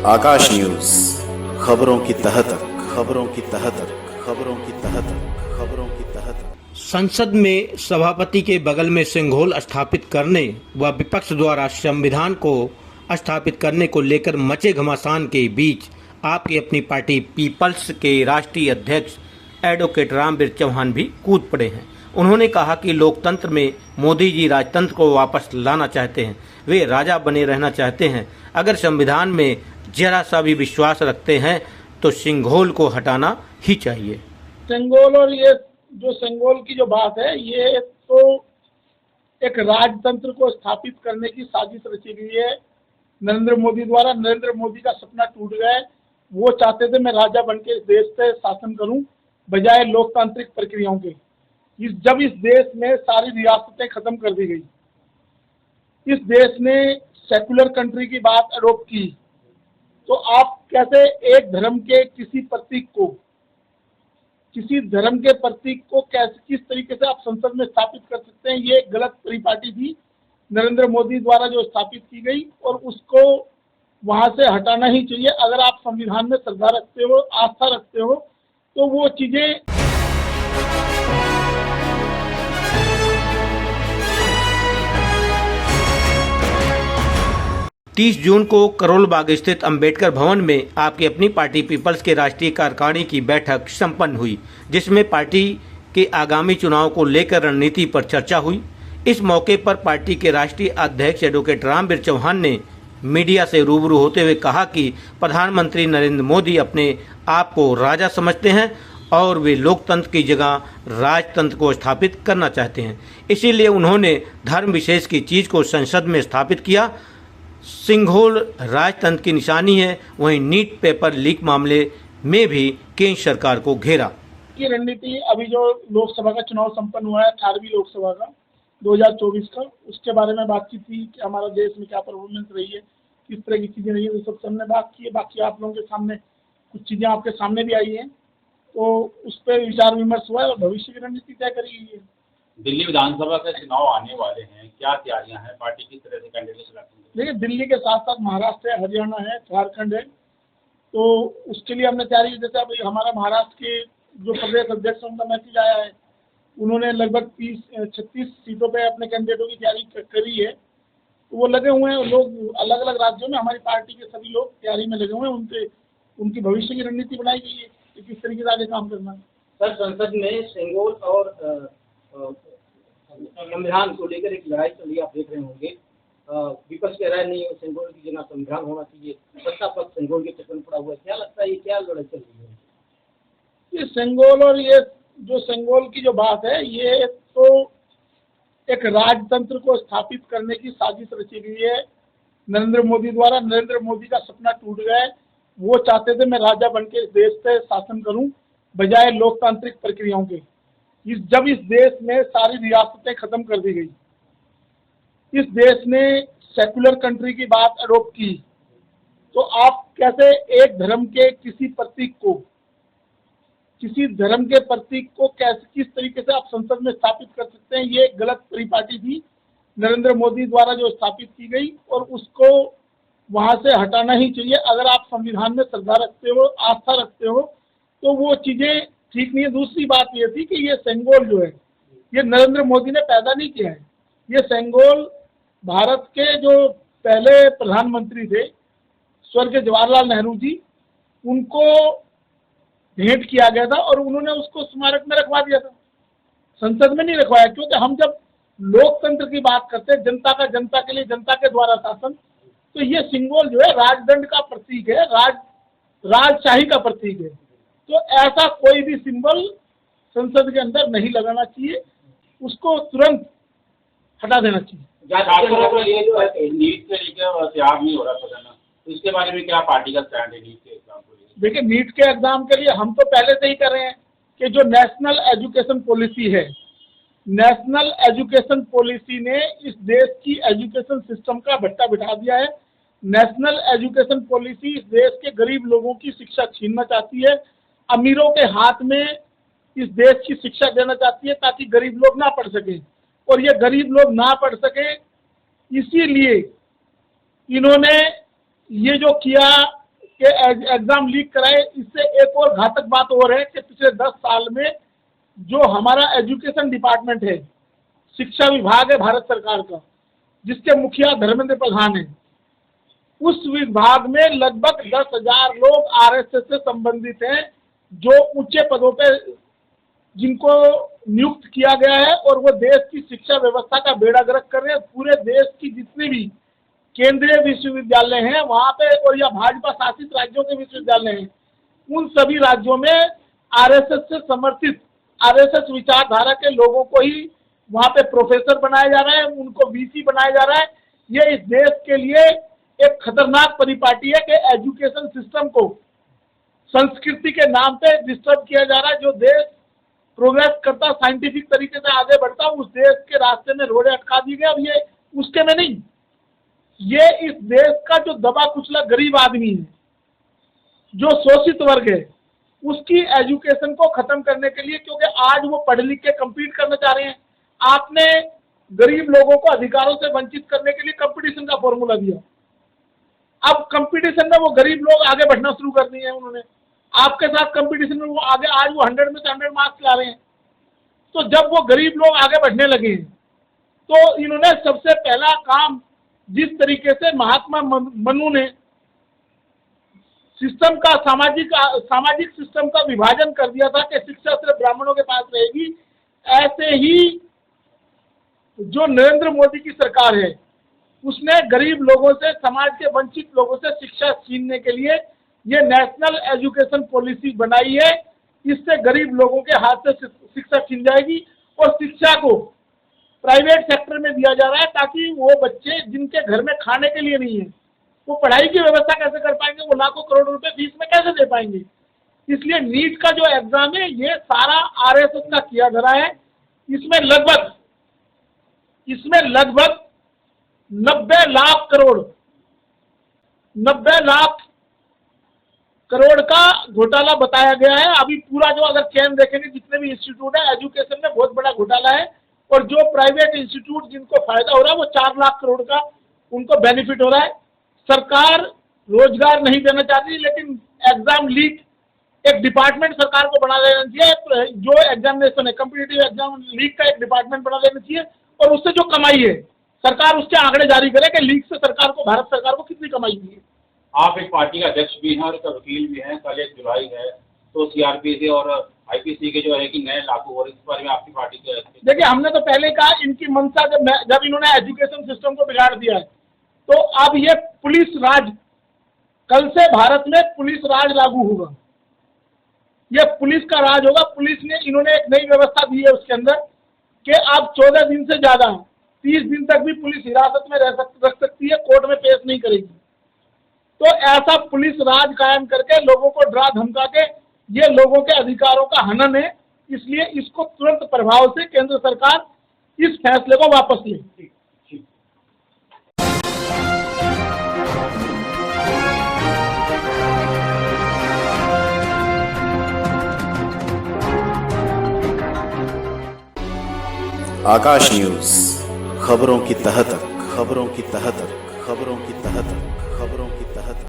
आकाश news, खबरों की तह तक, खबरों की तह तक, खबरों की तह तक, खबरों की तह तक। संसद में सभापति के बगल में सिंघोल स्थापित करने व विपक्ष द्वारा संविधान को स्थापित करने को लेकर मचे घमासान के बीच आपकी अपनी पार्टी पीपल्स के राष्ट्रीय अध्यक्ष एडवोकेट रामवीर चौहान भी कूद पड़े हैं। उन्होंने कहा कि लोकतंत्र में मोदी जी राजतंत्र को वापस लाना चाहते हैं, वे राजा बने रहना चाहते हैं। अगर संविधान में जरा सा भी विश्वास रखते हैं तो सिंघोल को हटाना ही चाहिए। सिंघोल और ये जो सिंघोल की जो बात है, ये तो एक राजतंत्र को स्थापित करने की साजिश रची गई है नरेंद्र मोदी द्वारा। नरेंद्र मोदी का सपना टूट गया है। वो चाहते थे मैं राजा बनके देश पे शासन करूं बजाय लोकतांत्रिक प्रक्रियाओं के। जब इस देश में सारी रियासतें खत्म कर दी गई, इस देश ने सेकुलर कंट्री की बात अडॉप्ट की, तो आप कैसे एक धर्म के किसी धर्म के प्रतीक को कैसे किस तरीके से आप संसद में स्थापित कर सकते हैं? ये गलत परिपाटी थी नरेंद्र मोदी द्वारा जो स्थापित की गई, और उसको वहां से हटाना ही चाहिए। अगर आप संविधान में श्रद्धा रखते हो, आस्था रखते हो, तो वो चीजें 30 जून को करोल बाग स्थित अंबेडकर भवन में आपकी अपनी पार्टी पीपल्स के राष्ट्रीय कार्यकारिणी की बैठक संपन्न हुई, जिसमें पार्टी के आगामी चुनाव को लेकर रणनीति पर चर्चा हुई। इस मौके पर पार्टी के राष्ट्रीय अध्यक्ष एडवोकेट रामवीर चौहान ने मीडिया से रूबरू होते हुए कहा कि प्रधानमंत्री नरेंद्र मोदी अपने आप को राजा समझते हैं और वे लोकतंत्र की जगह राजतंत्र को स्थापित करना चाहते हैं। इसीलिए उन्होंने धर्म विशेष की चीज को संसद में स्थापित किया। सिंघोल राजतंत्र की निशानी है। वहीं नीट पेपर लीक मामले में भी केंद्र सरकार को घेरा की रणनीति। अभी जो लोकसभा का चुनाव संपन्न हुआ है, 18वीं लोकसभा का 2024 का, उसके बारे में बातचीत थी कि हमारा देश में क्या परफॉर्मेंस रही है, किस तरह की चीजें रही है, तो सब हमने बात की है। बाकी आप लोगों के सामने कुछ चीजें आपके सामने भी आई हैं, तो उस पर विचार विमर्श हुआ है और भविष्य की रणनीति तय करी गई है। दिल्ली विधानसभा के चुनाव आने वाले हैं, क्या तैयारियां हैं? पार्टी किस तरह से कैंडिडेट सिलेक्ट करेंगे? देखिए, दिल्ली के साथ साथ महाराष्ट्र है, हरियाणा है, झारखंड है, तो उसके लिए हमने तैयारी। जैसे अभी हमारा महाराष्ट्र के जो प्रदेश अध्यक्ष उनका मैसेज आया है, उन्होंने लगभग 36 सीटों पे अपने कैंडिडेटों की तैयारी करी है, तो वो लगे हुए हैं। लोग अलग अलग राज्यों में, हमारी पार्टी के सभी लोग तैयारी में लगे हुए हैं। उनकी भविष्य की रणनीति बनाई गई है कि किस तरीके से आगे काम करना है। सर, संसद में सिंघोल और संविधान को लेकर एक लड़ाई चल रही है, आप देख रहे होंगे। विपक्ष कह रहा है नहीं, सिंघोल की जगह संविधान होना चाहिए, सत्ता पक्ष सिंघोल के चक्कर में पड़ा हुआ है। क्या लगता है, ये क्या लड़ाई चल रही है? ये सिंघोल और ये जो सिंघोल की जो बात है, ये तो एक राजतंत्र को स्थापित करने की साजिश रची गई है नरेंद्र मोदी द्वारा। नरेंद्र मोदी का सपना टूट गया है। वो चाहते थे मैं राजा बनके देश पे शासन करूं बजाय लोकतांत्रिक प्रक्रियाओं के। जब इस देश में सारी रियासतें खत्म कर दी गई, इस देश ने सेकुलर कंट्री की बात अडॉप्ट की, तो आप कैसे एक धर्म के किसी प्रतीक को कैसे किस तरीके से आप संसद में स्थापित कर सकते हैं? ये गलत परिपाटी थी नरेंद्र मोदी द्वारा जो स्थापित की गई, और उसको वहां से हटाना ही चाहिए। अगर आप संविधान में श्रद्धा रखते हो, आस्था रखते हो, तो वो चीजें ठीक नहीं है। दूसरी बात ये थी कि ये सिंघोल जो है, ये नरेंद्र मोदी ने पैदा नहीं किया है। ये सिंघोल भारत के जो पहले प्रधानमंत्री थे, स्वर्गीय जवाहरलाल नेहरू जी, उनको भेंट किया गया था और उन्होंने उसको स्मारक में रखवा दिया था, संसद में नहीं रखवाया। क्योंकि हम जब लोकतंत्र की बात करते हैं, जनता का जनता के लिए, जनता के द्वारा शासन, तो ये सिंघोल जो है राजदंड का प्रतीक है, राजशाही का प्रतीक है। तो ऐसा कोई भी सिंबल संसद के अंदर नहीं लगाना चाहिए, उसको तुरंत हटा देना चाहिए। ये जो है नीट के लेकर तैयार नहीं हो रहा सदन, तो इसके बारे में क्या पार्टी का स्टैंड है नीट के एग्जाम को लेकर? देखिए, नीट के एग्जाम के लिए हम तो पहले से ही कर रहे हैं कि जो नेशनल एजुकेशन पॉलिसी है, नेशनल एजुकेशन पॉलिसी ने इस देश की एजुकेशन सिस्टम का भट्टा बिठा दिया है। नेशनल एजुकेशन पॉलिसी इस देश के गरीब लोगों की शिक्षा छीनना चाहती है, अमीरों के हाथ में इस देश की शिक्षा देना चाहती है, ताकि गरीब लोग ना पढ़ सके। और ये गरीब लोग ना पढ़ सके, इसीलिए इन्होंने ये जो किया के एग्जाम लीक कराए। इससे एक और घातक बात और है कि पिछले 10 साल में जो हमारा एजुकेशन डिपार्टमेंट है, शिक्षा विभाग है भारत सरकार का, जिसके मुखिया धर्मेंद्र प्रधान है, उस विभाग में लगभग 10,000 लोग आरएसएस से संबंधित हैं, जो ऊंचे पदों पे जिनको नियुक्त किया गया है, और वो देश की शिक्षा व्यवस्था का बेड़ा गर्क कर रहे हैं। पूरे देश की जितनी भी केंद्रीय विश्वविद्यालय हैं वहाँ पे, और या भाजपा शासित राज्यों के विश्वविद्यालय हैं, उन सभी राज्यों में आरएसएस से समर्थित, आरएसएस विचारधारा के लोगों को ही वहाँ पे प्रोफेसर बनाया जा रहा है, उनको वीसी बनाया जा रहा है। ये इस देश के लिए एक खतरनाक परिपाटी है कि एजुकेशन सिस्टम को संस्कृति के नाम पे डिस्टर्ब किया जा रहा है। जो देश प्रोग्रेस करता, साइंटिफिक तरीके से आगे बढ़ता, उस देश के रास्ते में रोड़े अटका दी गए। अब ये उसके में नहीं, ये इस देश का जो दबा कुचला गरीब आदमी है, जो शोषित वर्ग है, उसकी एजुकेशन को खत्म करने के लिए, क्योंकि आज वो पढ़ लिख के कम्पीट करना चाह रहे हैं। आपने गरीब लोगों को अधिकारों से वंचित करने के लिए कंपटीशन का फॉर्मूला दिया। अब कंपटीशन में वो गरीब लोग आगे बढ़ना शुरू कर दिए हैं उन्होंने। आपके साथ कंपटीशन में वो आगे, आज वो 100 में से 100 मार्क्स ला रहे हैं। तो जब वो गरीब लोग आगे बढ़ने लगे हैं, तो इन्होंने सबसे पहला काम, जिस तरीके से महात्मा मनु ने सिस्टम का, सामाजिक सिस्टम का विभाजन कर दिया था कि शिक्षा सिर्फ ब्राह्मणों के पास रहेगी, ऐसे ही जो नरेंद्र मोदी की सरकार है, उसने गरीब लोगों से, समाज के वंचित लोगों से शिक्षा छीनने के लिए ये नेशनल एजुकेशन पॉलिसी बनाई है। इससे गरीब लोगों के हाथ से शिक्षा छीन जाएगी और शिक्षा को प्राइवेट सेक्टर में दिया जा रहा है, ताकि वो बच्चे जिनके घर में खाने के लिए नहीं है, वो पढ़ाई की व्यवस्था कैसे कर पाएंगे, वो लाखों करोड़ रुपए फीस में कैसे दे पाएंगे। इसलिए नीट का जो एग्जाम है, ये सारा आरएसएस का किया जा रहा है। इसमें लगभग 90 लाख करोड़ का घोटाला बताया गया है। अभी पूरा जो अगर चेन देखेंगे, जितने भी इंस्टीट्यूट है एजुकेशन में, बहुत बड़ा घोटाला है। और जो प्राइवेट इंस्टीट्यूट जिनको फायदा हो रहा है, वो 4 लाख करोड़ का उनको बेनिफिट हो रहा है। सरकार रोजगार नहीं देना चाहती, लेकिन एग्जाम लीक एक डिपार्टमेंट सरकार को बना देना चाहिए। जो एग्जामिनेशन है, कॉम्पिटिटिव एग्जाम लीक का एक डिपार्टमेंट बना देना चाहिए, और उससे जो कमाई है सरकार उसके आंकड़े जारी करे कि लीक से सरकार को, भारत सरकार को कितनी कमाई हुई है। आप एक पार्टी का अध्यक्ष भी हैं और एक वकील भी हैं। कल 1 जुलाई है, तो सीआरपीसी और आईपीसी के जो है कि नए लागू हो रहे, इस बारे में आपकी पार्टी के? देखिए, हमने तो पहले कहा, इनकी मंशा जब इन्होंने एजुकेशन सिस्टम को बिगाड़ दिया है, तो अब ये पुलिस राज, कल से भारत में पुलिस राज लागू होगा। ये पुलिस का राज होगा। पुलिस ने, इन्होंने एक नई व्यवस्था दी है उसके अंदर कि अब 14 दिन से ज्यादा, 30 दिन तक भी पुलिस हिरासत में रख सकती है, कोर्ट में पेश नहीं करेगी। तो ऐसा पुलिस राज कायम करके लोगों को डरा धमका के, ये लोगों के अधिकारों का हनन है। इसलिए इसको तुरंत प्रभाव से केंद्र सरकार इस फैसले को वापस ले। आकाश न्यूज, खबरों की तह तक, खबरों की तह तक, खबरों की तह तक, खबरों की तह तक।